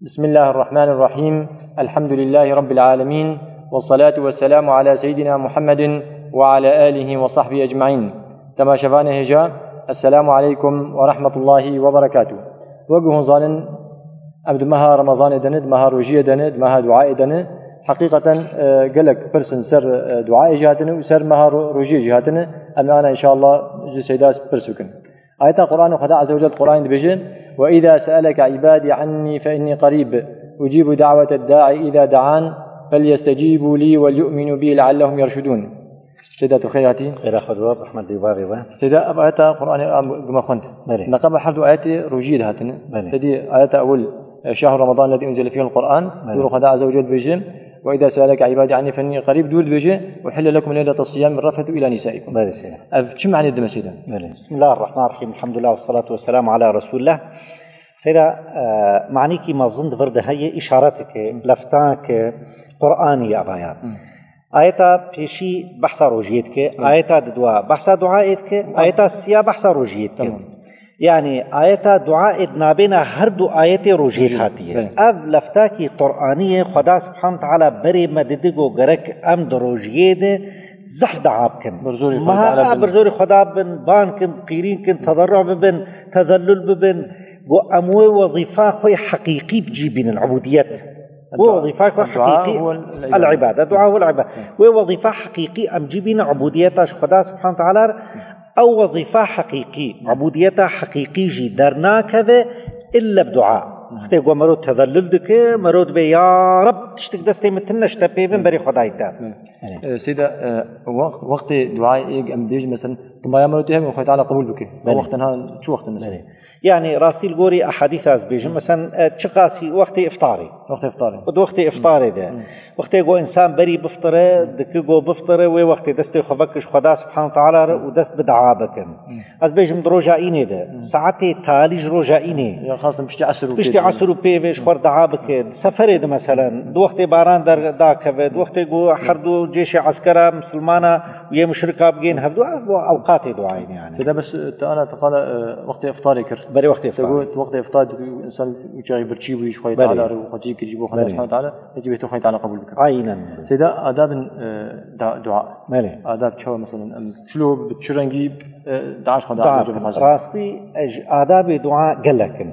بسم الله الرحمن الرحيم. الحمد لله رب العالمين، والصلاة والسلام على سيدنا محمد وعلى آله وصحبه أجمعين. تماشفان هجا، السلام عليكم ورحمة الله وبركاته. وقه ظالن أبد مها رمضان دند، مها روجية دند، مها دعاء دند. حقيقة قالك برسن سر دعاء جهاتنا وسر مها روجية جهاتنا. أما أنا إن شاء الله سيداس برسوكن آيات القرآن وخدا عز وجل القرآن بيجن: وإذا سألك عبادي عني فإني قريب أجيب دعوة الداعي إذا دعان فليستجيبوا لي وليؤمنوا بي لعلهم يرشدون. سيدات الخيراتي خير خدوة أحمد ديباري سيدا آيات القرآن كما خنت نقب حد آيات روجيد هاتن تدي آيات أول شهر رمضان الذي أنزل فيه القرآن دور خدا عز وجل بيجن: وإذا سألك عبادي عني فإني قريب دور بيجي وحل لكم ليلة الصيام الرفث إلى نسائكم. شو معنى الدم سيدا؟ بسم الله الرحمن الرحيم، الحمد لله والصلاة والسلام على رسول الله. سيدا معنيكي ما ظن فرد هي إشارتك لفتاك قرآني أبايات آياتا بيشي بحثا روجيتك، آياتا دعاء بحثا دعائتك، آياتا السيا بحثا روجيتك. يعني آياتا دعاء نابنا هردو آيات روجيت هاتيه أف لفتاكي قرآنية خدا سبحانه وتعالى بري مددقو غرك أم دروجيده زحف دعابكن ما برزوري خدا بن بانكن قيرينكن تضرع ببن تذلل ببن قو أموي وظيفة خوي حقيقي بجيبين العبوديات ووظيفة حقيقي العبادة دعاء والعبادة ووظيفة حقيقي أم جيبين عبودياتاش خدا سبحانه وتعالى أو وظيفة حقيقي عبوديتها حقيقي جي درنا كذا إلا بدعاء اختي قو مرود تذلل دك مرود بي يا رب تشتك دستي متنش تبيبن بري خداي تاب سيدا وقت دعاء إيج أم بيج مثلا طما يعملوا تهم وخي تعالى قبول بك وقتها شو وقت مثلا يعني راسي الجوري أحاديث از بيجم مثلا تشقاسي وقت إفطاري وقت إفطاري ده وقت جو إنسان بري بفطره دك جو بفطره ووقت دستي خفكش خدا سبحانه وتعالى ودست بدعابكن از بيجم دروجائيني ده ساعتي تاليج روجائيني خاصة بشتي عصر وبيفش خور دعابك سفر ده مثلا دو وقت باران در داك دو وقت جو حردو جيش عسكرة مسلمانة ويا مشركة بجين هفدو أوقات دعائين يعني سيدا بس أنا تقال وقت إفطاري كر بري وقت إفطار وقت إفطار إنسان يجي برشي ويشوي تعالى وخدي كجيبه خدا سبحانه وتعالى يجي بيته خي تعالى قبول بك عينا. سيدا آداب دعاء مالي آداب شو مثلا شلو بتشرنجي دعاش خدا راستي آداب دعاء قلكن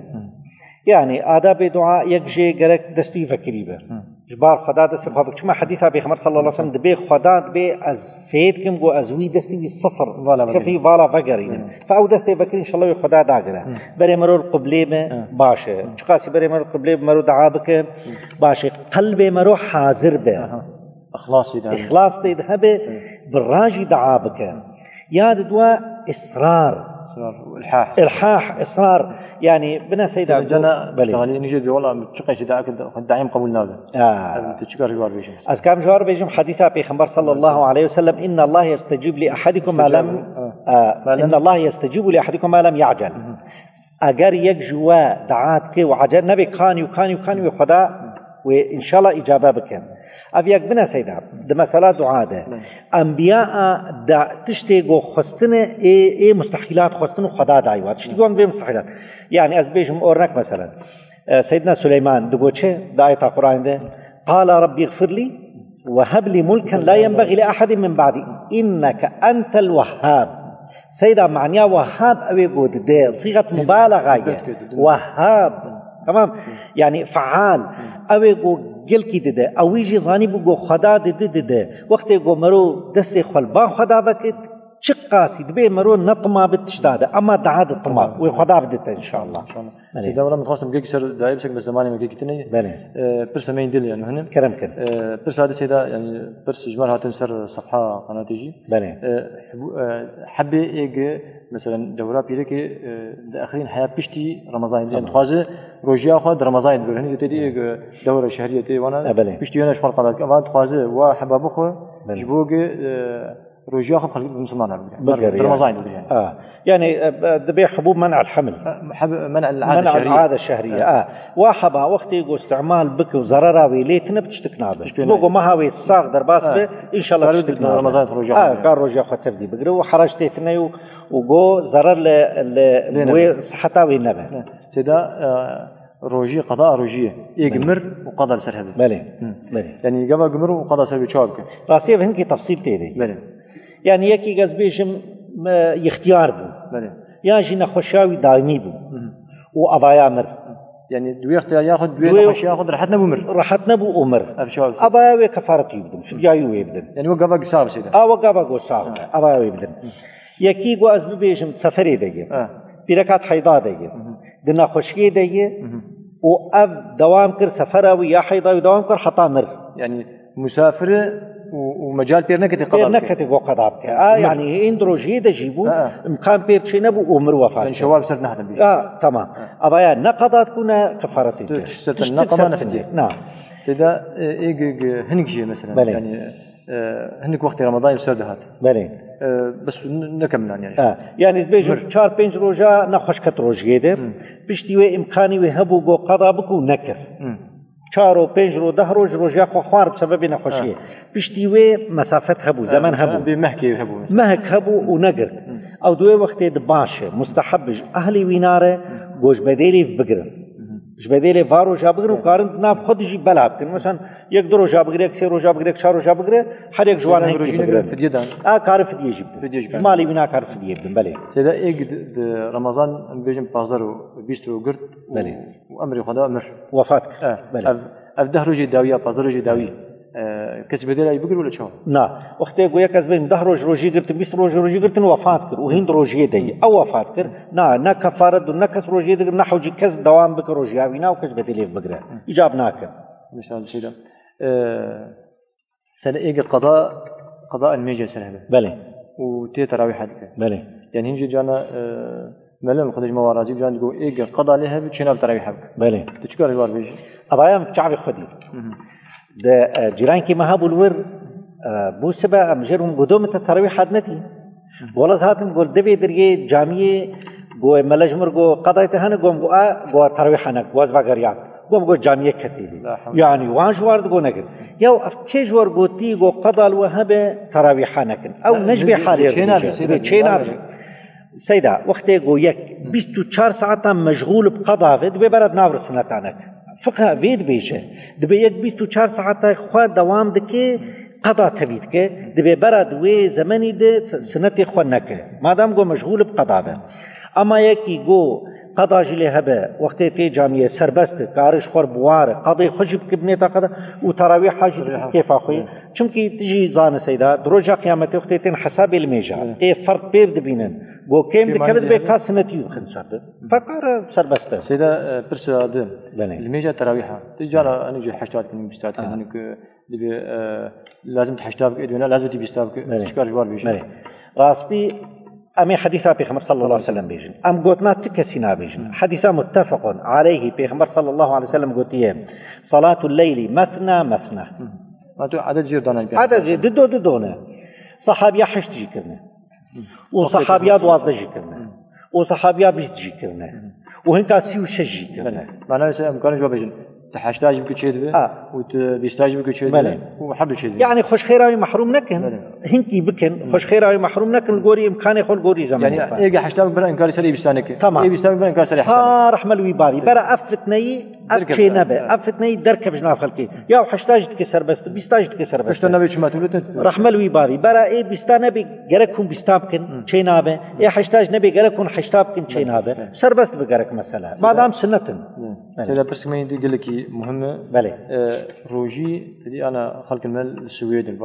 يعني آداب دعاء يكجي قلك دستي فكريبه جبار خدا دستي خافك شما حديثة بيخمر صلى الله عليه وسلم دبي خدا دبي از فيدكم جو ازوي دستي بالصفر كفي فالا فقرين فأو دستي بكري إن شاء الله خدا داقره بري مرور قبلي باشه شقاسي بري مرور قبلي مرور دعابك باشه قلبي مرور حاضر به إخلاص ده به بالراجي دعابك ياد دواء إصرار الحاح إصرار يعني بنا سيدا جنا اشتغالي نجد والله متشقي سيداك دايم قبولنا تشكر جوار بيجم أذكر جوار بيجم حديثة بيخبر صلى الله عليه وسلم إن الله يستجيب لأحدكم ما لم إن الله يستجيب لأحدكم ما لم يعجل أجر يجوا دعاتك وعجل نبي كان خدا وإن شاء الله إجابة بكم أبيك بنا سيدا ده مسألة دعاء ده أنبياء تشتيقوا خستنا إيه مستحيلات خستنا خدا دايوا تشتيقون بمستحيلات يعني أزبيجهم أورنك مثلا سيدنا سليمان دقوتشه داية القرآن ده قال ربي اغفر لي وهب لي ملكا لا ينبغي لأحد من بعدي إنك أنت الوهاب سيدا معناه وهاب أبي قد ده صيغة مبالغة وهاب تمام يعني فعال أبي قل کی دده اویجی زانی بگو خدا دده وقتی گو مرو دست خلبا خدا بکت چقاسی دبی مرو نطما بتشتاده اما دعاد الطما وخدا بدته ان شاء الله. سيدا والله متخصص بقى كسر دايب سك بالزمان ما كيتني برس ما يندل يعني هنا كرم كن برس هذا سيدا يعني برس جمال هاتن سر صفحة قناة تيجي حبي إيج مثلا دورة بيرك آخرين حياة بيشتي رمضان يعني خازة روجيا خاد رمضان بقول هني تدي دورة شهرية تي وانا بيشتي أنا شغل قناة كمان خازة وحبابه خو جبوج روجيا خب خلي مسلمان رمضان يعني دبي حبوب منع الحمل منع العادة الشهرية وحبا وقت يقول استعمال بك وزرارة ويليتنا بتشتكنا به بقول ما هو الصاغ درباس به إن شاء الله تشتكنا رمضان روجيا كان روجيا خد تفدي بقرو وحرجتنا وجو زرار ل صحتها وينبه سيدا روجي قضاء روجيه يجمر وقضاء سر هذا بله بله يعني قبل جمر وقضاء سر بيشابك راسيه هنكي تفصيل تيدي بله يعني يكي قز بيجم يختيار بو بله ياجي نخشاوي دائمي بو وأضايا مر يعني دوي اختيار ياخذ دوي خش ياخذ راحتنا بمر راحتنا بو أمر افشاو أضايا كفارة يبدن فديايو يبدن يعني وقبل قصاب سيدا وقبل قصاب أضايا يبدن يكي قز بيجم سفري دقي بركات حيضا دقي دنا خشكي دقي وأف دوام كر سفره ويا حيضا ودوام كر حطا مر يعني مسافر ومجال بيرنكتي قضاء بيرنكتي قضاء يعني اندروجي ده جيبو امكان بيرشينا بو عمر وفاه يعني شواب صرت نحن بيه تمام ابايا نقضات كنا كفارتي صرت النقضه نفدي نعم سيدا هنك جي مثلا بلي. يعني هنك وقت رمضان يصير هات بله بس نكمل يعني يعني بيجو 4-5 روجا نخشكت روجيه ده بيشتي امكاني وهبو بو قضاء بكو نكر 4-5 رو 10 روجا خو خوار بسبب نخوشيه بيشتي مسافت هبو زمان هبو بمحكي هبو مهك هبو ونقرت او دوي وقت دباشه مستحبج اهلي ويناره گوش بديلي بقرن مش بديلي فارو جابغر وقارن ناب خود يجي بلعب كن مثلا يقدروا جابغر 6 جابغر 4 جابغر هر یک جوان هيك فديه دان كار فديه جبت مالي بنا كار فديه بن بله سيدا ايق رمضان بيجم بازار وبيسترو قرت بله وامري خدا امر وفاتك بله اف ده روجي داويه بازار روجي داوي كسب بدل اي بقر ولا شو نا وقت يقول كسب 10 روجي قرت 20 روجي قرت وفات كر وهند روجي دي او وفات كر نا كفاره نا كس روجي دي نحو جي كس دوام بك روجي اوينا وكس بدل بقر اجاب ناك مثال سيدا سنه ايق قضاء الميجا سنه بله وتي تراويح حدك بله يعني هنجي جانا ملم خدج موارازي جان جو ايق قضاء لها بتشناب تراويح حدك بله تشكر الوار بيجي ابايا شعبي خدي ده جيران كي ما هبوا الور بو سبا مجرهم قدوم التراويح حدنتي ولا زهاتم قول دبي درجة جامعة قو ملجمر قو قضايته هنا قوم قو تراويح هنا قواز بقريان قوم قو جامعة كتير يعني وانش وارد قو نقل يو أفكيج ور قوتي قو قضاء الوهبة تراويح هنا أو نجبي حالي شينا سيدا وقت قو يك 24 ساعة مشغول بقضاء دبي برد نافر سنتانك فقه وید بیشه دبی یک 24 ساعت خود دوام دکه قضا تبید که دبی برد و زمانی ده سنت خود نکه مادام گو مشغول بقضا به اما یکی گو قضا جلی هبه وقتی تی جامعه سربست کارش خور بواره قضای خجب کبنی تا قضا و تراویح حاجی کیف آخوی چونکی تجی زان سیدا دروجا قیامت وقتی تین حساب الميجا ای فرق بیر دبینن گو کم دکبد به کاس سنتیو خنسرد فقار سربسته سیدا برس آدم الميجا تراويحها تجارة أنا جي حشتات كني بستات كني دبي لازم تحشتاب كإدونا لازم تبي ستاب كشكار جوار بيجي راستي أمي حديثا بيغمبر صلى الله عليه وسلم بيجن أم قلتنا تكسينا بيجن حديثا متفق عليه بيغمبر صلى الله عليه وسلم قلتيه صلاة الليل مثنى ما تو عدد جيردانا عدد ددونا صحابيا حشت جي كرنا وصحابيا دوازده جي كرنا وصحابيا بيست جي كرنا وهنكا سيو شجي كرنا معناه امكانه جواب بيجن تحشتاج بك تشيد وبيستاج بك تشيد وحد تشيد يعني خوش خيراوي محروم نكن هنكي بكن خوش خيراوي محروم نكن الغوري امكانه خل غوري زمان يعني ايجا حشتاج بلا انكار سري بيستانك اي بيستانك بلا انكار سري حشتاج رحمه الويباري برا افتني افتشينبه افتني دركف جناف خلقي يا حشتاج تكسر بس بيستاج تكسر بس كشتنا بيش ما تولت رحمه الويباري برا اي بيستانبي غركم بيستابكن تشينابه اي حشتاج نبي غركم حشتابكن تشينابه سر بس بغرك مساله ما دام سنتن سيدا بس ما يدي لك مهمه بله روجي تدي انا خلق المال السويد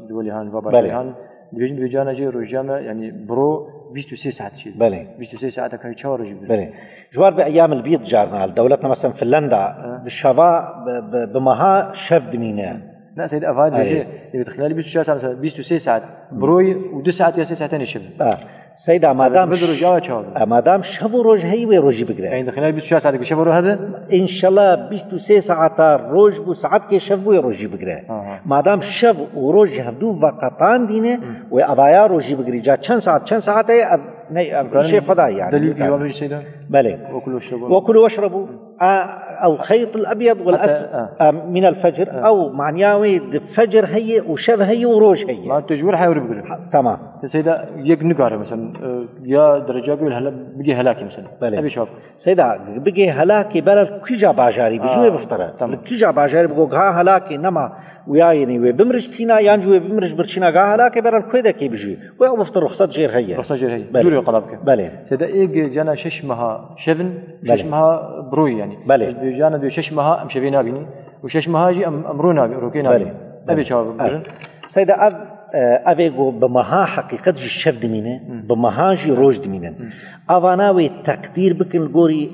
دولي هان بابا هان ديجن بيجانا جي روجاما يعني برو 23 ساعه شيء بله 23 ساعه كان يتشاور روجي بله جوار بايام البيض جارنا دولتنا مثلا فنلندا بالشفا بمها شف دمينه لا سيد افاد بيجي خلال 24 ساعه 23 ساعه بروي و2 ساعات يا 6 ساعتين يشب سيدا مادام شفو روج هي وروجي بقدر يعني خلال 24 ساعه شفو روج هذا ان شاء الله 23 ساعه روج بو ساعات كي شفو وروجي بقدر مادام شف وروج هدو وقتان دينه واضايا روجي بقدر جا كم ساعات شيء خداي يعني دليل جواب سيدا بله وكلوا واشربوا أو خيط الأبيض والأسود من الفجر أو معناوي فجر هي وشب هي وروج هي ما تجور حيوري بقول تمام سيدا يك نقاره مثلا يا درجة بيقول هلا بيجي هلاكي مثلا أبي شوف سيدا بيجي هلاكي برا كيجا باجاري بجوي بفترة كيجا باجاري بقول ها هلاكي نما ويايني وبمرج تينا يانجوي بمرج برشينا جا هلاكي برا الكويدا كي بجوي ويا بفتر رخصة جير هي رخصة جير هي جوري قلبك بله سيدا إيج جانا ششمها شفن ششمها بروي يعني بله جانا دو ششمها مشفينا بيني وششمها جي أمرونا روكينا بله أبي شوف سيدا أبيجو بمها حقيقة الشف دمينة بمها جي روج دمينة أفاناوي تقدير بكن الجوري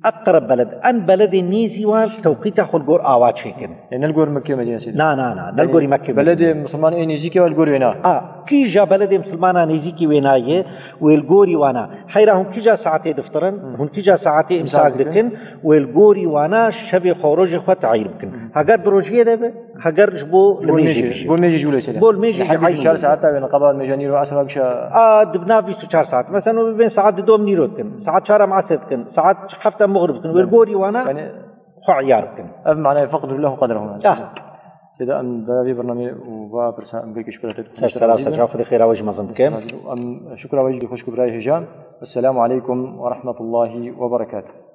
أقرب بلد أن بلد نيزي والتوقيت أخو الجور آوات شيكن يعني الجور مكة مدينة سيدي نا الجوري مكة بلد مسلمان إيه نيزيكي والجور وينا كي جا بلد مسلمان نيزيكي وينايه والجوري وانا حيرا هم كي جا ساعتين دفترن هم كي جا ساعتين إمساك دكن والجوري وانا شبي خروج خط عير بكن هجر بروجيه ده هجر جبو الميجي بول ميجي جولة سيدي بول ميجي حد 4 ساعات بين قبل مجانير وعصر بشا دبنا 24 ساعات مثلا بين ساعات دوم نيروتكن ساعات 4 معسدكن ساعات حفته مغرب كن والجوري وانا يعني خعياركن معناه فقد له قدره سيدا أم في برنامج وبرسا أم بيك شكرا سلام خير وجه مزمكم شكرا وجه خوش كبراي هجان السلام عليكم ورحمة الله وبركاته.